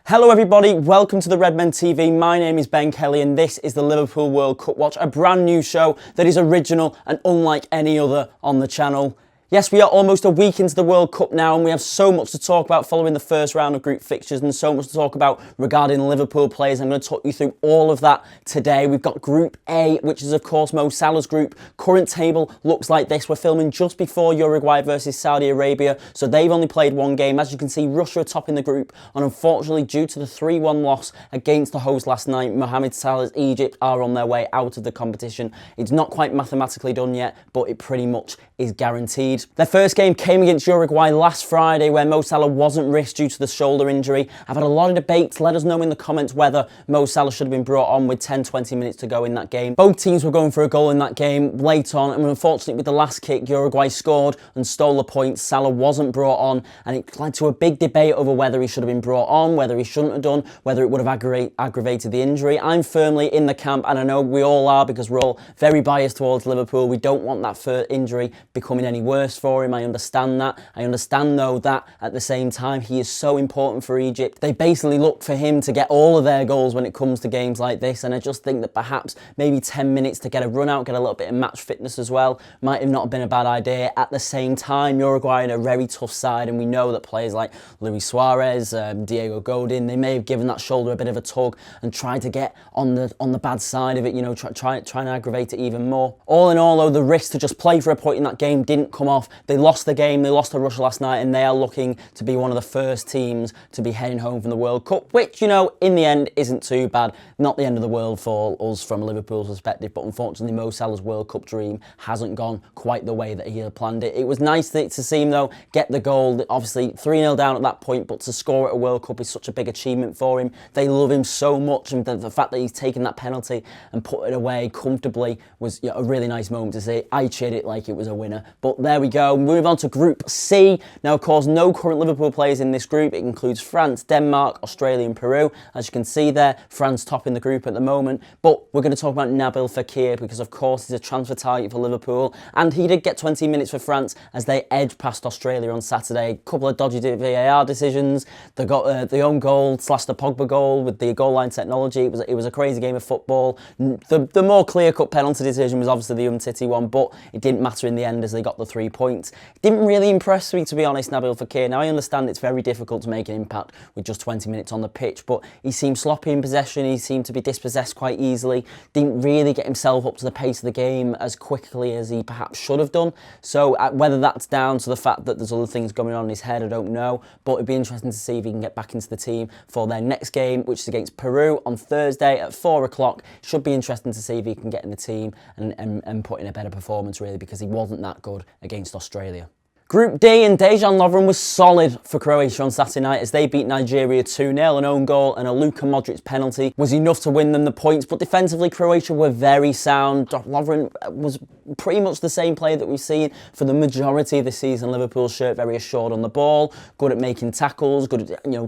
Hello everybody, welcome to the Redmen TV. My name is Ben Kelly and this is the Liverpool World Cup Watch, a brand new show that is original and unlike any other on the channel. Yes, we are almost a week into the World Cup now and we have so much to talk about following the first round of group fixtures and so much to talk about regarding Liverpool players. I'm going to talk you through all of that today. We've got Group A, which is of course Mo Salah's group. Current table looks like this. We're filming just before Uruguay versus Saudi Arabia, so they've only played one game. As you can see, Russia are topping the group, and unfortunately due to the 3-1 loss against the host last night, Mohamed Salah's Egypt are on their way out of the competition. It's not quite mathematically done yet, but it pretty much is guaranteed. Their first game came against Uruguay last Friday, where Mo Salah wasn't risked due to the shoulder injury. I've had a lot of debates. Let us know in the comments whether Mo Salah should have been brought on with 10-20 minutes to go in that game. Both teams were going for a goal in that game late on, and unfortunately with the last kick, Uruguay scored and stole the points. Salah wasn't brought on, and it led to a big debate over whether he should have been brought on, whether he shouldn't have done, whether it would have aggravated the injury. I'm firmly in the camp, and I know we all are because we're all very biased towards Liverpool. We don't want that injury becoming any worse for him. I understand that. I understand though that at the same time he is so important for Egypt. They basically look for him to get all of their goals when it comes to games like this, and I just think that perhaps maybe 10 minutes to get a run out, get a little bit of match fitness as well, might have not been a bad idea. At the same time, Uruguay are a very tough side, and we know that players like Luis Suarez, Diego Godin, they may have given that shoulder a bit of a tug and tried to get on the bad side of it, you know, try and aggravate it even more. All in all though, the risk to just play for a point in that game didn't come off. They lost the game, they lost to Russia last night, and they are looking to be one of the first teams to be heading home from the World Cup, which, you know, in the end isn't too bad. Not the end of the world for us from Liverpool's perspective, but unfortunately Mo Salah's World Cup dream hasn't gone quite the way that he had planned it. It was nice to see him though get the goal, obviously 3-0 down at that point, but to score at a World Cup is such a big achievement for him. They love him so much, and the fact that he's taken that penalty and put it away comfortably was, you know, a really nice moment to see. I cheered it like it was a winner. But there we go. Move on to Group C. Now, of course, no current Liverpool players in this group. It includes France, Denmark, Australia and Peru. As you can see there, France topping the group at the moment. But we're going to talk about Nabil Fekir because, of course, he's a transfer target for Liverpool. And he did get 20 minutes for France as they edged past Australia on Saturday. A couple of dodgy VAR decisions. They got the own goal / the Pogba goal with the goal line technology. It was a crazy game of football. The more clear-cut penalty decision was obviously the Umtiti one, but it didn't matter in the end as they got the 3 points. It didn't really impress me, to be honest, Nabil Fekir. Now, I understand it's very difficult to make an impact with just 20 minutes on the pitch, but he seemed sloppy in possession. He seemed to be dispossessed quite easily. Didn't really get himself up to the pace of the game as quickly as he perhaps should have done. So whether that's down to the fact that there's other things going on in his head, I don't know. But it'd be interesting to see if he can get back into the team for their next game, which is against Peru on Thursday at 4 o'clock. Should be interesting to see if he can get in the team and put in a better performance, really, because he wasn't that good against Australia. Group D, and Dejan Lovren was solid for Croatia on Saturday night as they beat Nigeria 2-0. An own goal and a Luka Modric penalty was enough to win them the points, but defensively Croatia were very sound. Lovren was pretty much the same player that we've seen for the majority of the season. Liverpool's shirt, very assured on the ball, good at making tackles, good at, you know,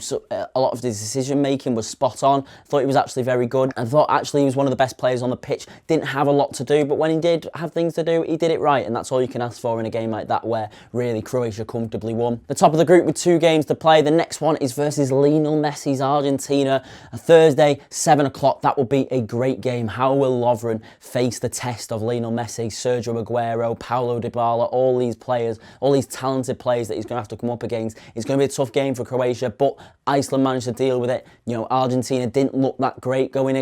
a lot of his decision making was spot on. Thought he was actually very good. I thought actually he was one of the best players on the pitch. Didn't have a lot to do, but when he did have things to do, he did it right, and that's all you can ask for in a game like that where really Croatia comfortably won. The top of the group with 2 games to play. The next one is versus Lionel Messi's Argentina. A Thursday, 7 o'clock. That will be a great game. How will Lovren face the test of Lionel Messi, Sergio Aguero, Paulo Dybala, all these players, all these talented players that he's going to have to come up against? It's going to be a tough game for Croatia, but Iceland managed to deal with it. You know, Argentina didn't look that great going up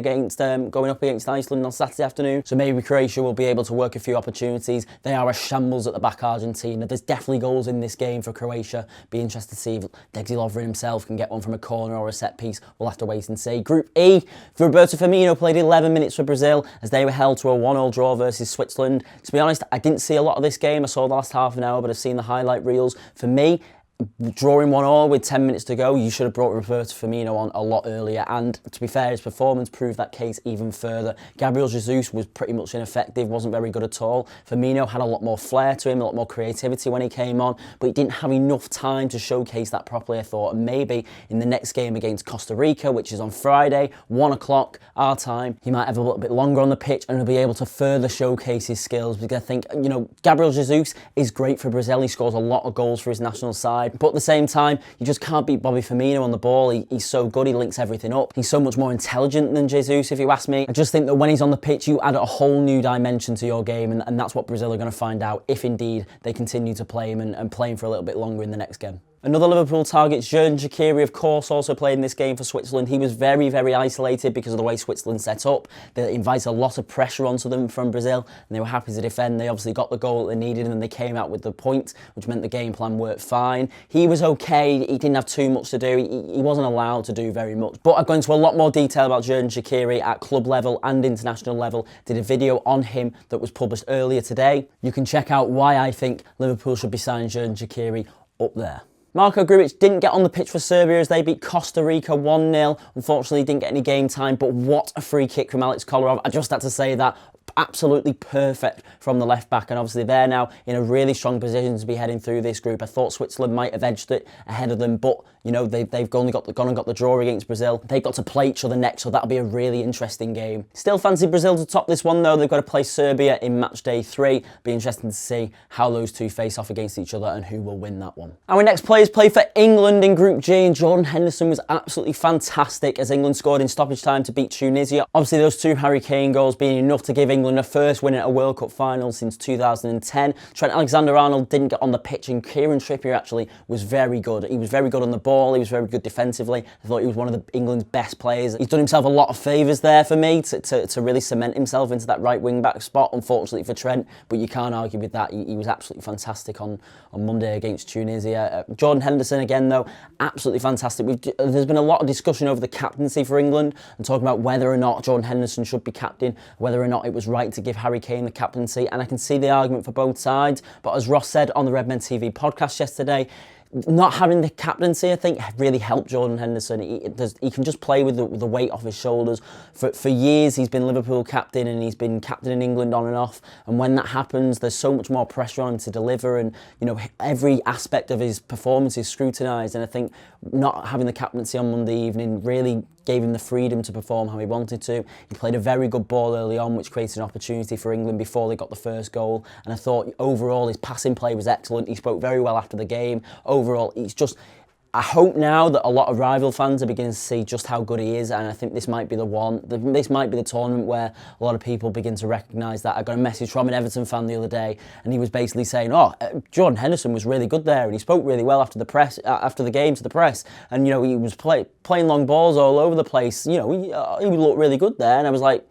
against Iceland on Saturday afternoon, so maybe Croatia will be able to work a few opportunities. They are a shambles at the back, Argentina. There's definitely goals in this game for Croatia. Be interested to see if Dejan Lovren himself can get one from a corner or a set piece. We'll have to wait and see. Group E, Roberto Firmino played 11 minutes for Brazil as they were held to a 1-1 draw versus Switzerland. To be honest, I didn't see a lot of this game. I saw the last half an hour, but I've seen the highlight reels. For me, drawing 1-1 with 10 minutes to go, you should have brought Roberto Firmino on a lot earlier, and to be fair, his performance proved that case even further. Gabriel Jesus was pretty much ineffective, wasn't very good at all. Firmino had a lot more flair to him, a lot more creativity when he came on, but he didn't have enough time to showcase that properly, I thought. And maybe in the next game against Costa Rica, which is on Friday, 1 o'clock our time, he might have a little bit longer on the pitch and he'll be able to further showcase his skills, because I think, you know, Gabriel Jesus is great for Brazil. He scores a lot of goals for his national side. side. But at the same time, you just can't beat Bobby Firmino on the ball. He's so good, he links everything up. He's so much more intelligent than Jesus, if you ask me. I just think that when he's on the pitch, you add a whole new dimension to your game, and that's what Brazil are going to find out if indeed they continue to play him and play him for a little bit longer in the next game. Another Liverpool target, Xherdan Shaqiri, of course, also played in this game for Switzerland. He was very, very isolated because of the way Switzerland set up. They invited a lot of pressure onto them from Brazil, and they were happy to defend. They obviously got the goal that they needed, and they came out with the point, which meant the game plan worked fine. He was okay. He didn't have too much to do. He wasn't allowed to do very much. But I've gone into a lot more detail about Xherdan Shaqiri at club level and international level. Did a video on him that was published earlier today. You can check out why I think Liverpool should be signing Xherdan Shaqiri up there. Marko Grujic didn't get on the pitch for Serbia as they beat Costa Rica 1-0. Unfortunately, didn't get any game time, but what a free kick from Alex Kolarov. I just had to say that. Absolutely perfect from the left back, and obviously they're now in a really strong position to be heading through this group. I thought Switzerland might have edged it ahead of them, but you know they've gone and got the draw against Brazil. They've got to play each other next, so that'll be a really interesting game. Still fancy Brazil to top this one though. They've got to play Serbia in match day 3. Be interesting to see how those two face off against each other and who will win that one. Our next players play for England in Group G, and Jordan Henderson was absolutely fantastic as England scored in stoppage time to beat Tunisia. Obviously those 2 Harry Kane goals being enough to give England a first win at a World Cup final since 2010. Trent Alexander-Arnold didn't get on the pitch, and Kieran Trippier actually was very good. He was very good on the ball, he was very good defensively. I thought he was one of England's best players. He's done himself a lot of favours there for me to really cement himself into that right wing back spot, unfortunately for Trent, but you can't argue with that. He was absolutely fantastic on Monday against Tunisia. Jordan Henderson again though, absolutely fantastic. There's been a lot of discussion over the captaincy for England and talking about whether or not Jordan Henderson should be captain, whether or not it was right to give Harry Kane the captaincy, and I can see the argument for both sides, but as Ross said on the Redmen TV podcast yesterday, not having the captaincy, I think, really helped Jordan Henderson. He can just play with the weight off his shoulders. For years, he's been Liverpool captain, and he's been captain in England on and off. And when that happens, there's so much more pressure on him to deliver, and you know every aspect of his performance is scrutinised. And I think not having the captaincy on Monday evening really gave him the freedom to perform how he wanted to. He played a very good ball early on, which created an opportunity for England before they got the first goal. And I thought overall his passing play was excellent. He spoke very well after the game. Overall, I hope now that a lot of rival fans are beginning to see just how good he is, and I think this might be the one. This might be the tournament where a lot of people begin to recognise that. I got a message from an Everton fan the other day, and he was basically saying, Jordan Henderson was really good there, and he spoke really well after the game to the press, and you know he was playing long balls all over the place. You know he looked really good there, and I was like,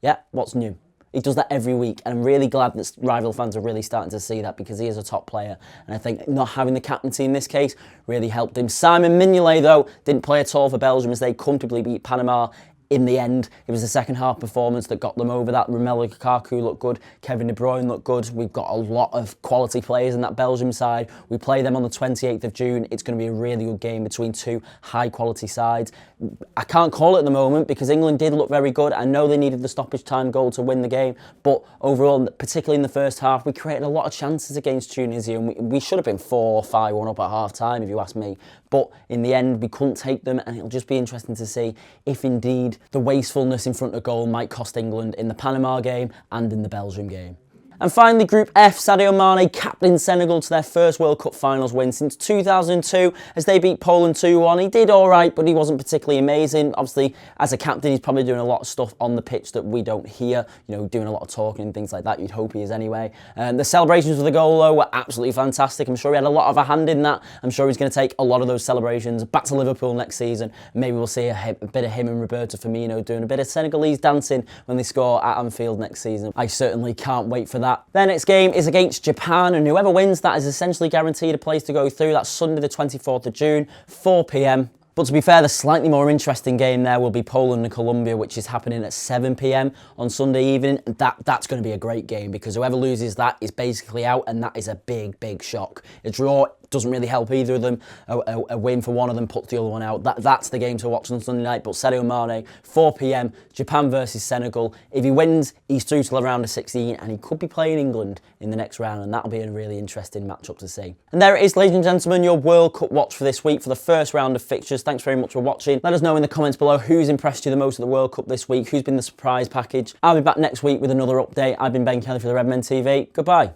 yeah, what's new? He does that every week, and I'm really glad that rival fans are really starting to see that because he is a top player, and I think not having the captaincy in this case really helped him. Simon Mignolet, though, didn't play at all for Belgium as they comfortably beat Panama. In the end, it was the second half performance that got them over that. Romelu Lukaku looked good, Kevin De Bruyne looked good. We've got a lot of quality players in that Belgium side. We play them on the 28th of June. It's going to be a really good game between 2 high-quality sides. I can't call it at the moment because England did look very good. I know they needed the stoppage time goal to win the game, but overall, particularly in the first half, we created a lot of chances against Tunisia, and we should have been 4-5-1 up at half-time, if you ask me. But in the end, we couldn't take them, and it'll just be interesting to see if indeed the wastefulness in front of goal might cost England in the Panama game and in the Belgium game. And finally, Group F, Sadio Mane captained Senegal to their first World Cup finals win since 2002 as they beat Poland 2-1. He did all right, but he wasn't particularly amazing. Obviously, as a captain, he's probably doing a lot of stuff on the pitch that we don't hear, you know, doing a lot of talking and things like that. You'd hope he is anyway. The celebrations for the goal, though, were absolutely fantastic. I'm sure he had a lot of a hand in that. I'm sure he's going to take a lot of those celebrations back to Liverpool next season. Maybe we'll see a bit of him and Roberto Firmino doing a bit of Senegalese dancing when they score at Anfield next season. I certainly can't wait for that. Their next game is against Japan, and whoever wins that is essentially guaranteed a place to go through. That's Sunday the 24th of June, 4 p.m. But to be fair, the slightly more interesting game there will be Poland and Colombia, which is happening at 7 p.m. on Sunday evening. That's going to be a great game because whoever loses that is basically out, and that is a big, big shock. A draw doesn't really help either of them. A win for one of them puts the other one out. That's the game to watch on Sunday night. But Sadio Mane, 4 p.m, Japan versus Senegal. If he wins, he's through to the round of 16, and he could be playing England in the next round, and that'll be a really interesting matchup to see. And there it is, ladies and gentlemen, your World Cup watch for this week for the first round of fixtures. Thanks very much for watching. Let us know in the comments below who's impressed you the most at the World Cup this week, who's been the surprise package. I'll be back next week with another update. I've been Ben Kelly for the Redmen TV. Goodbye.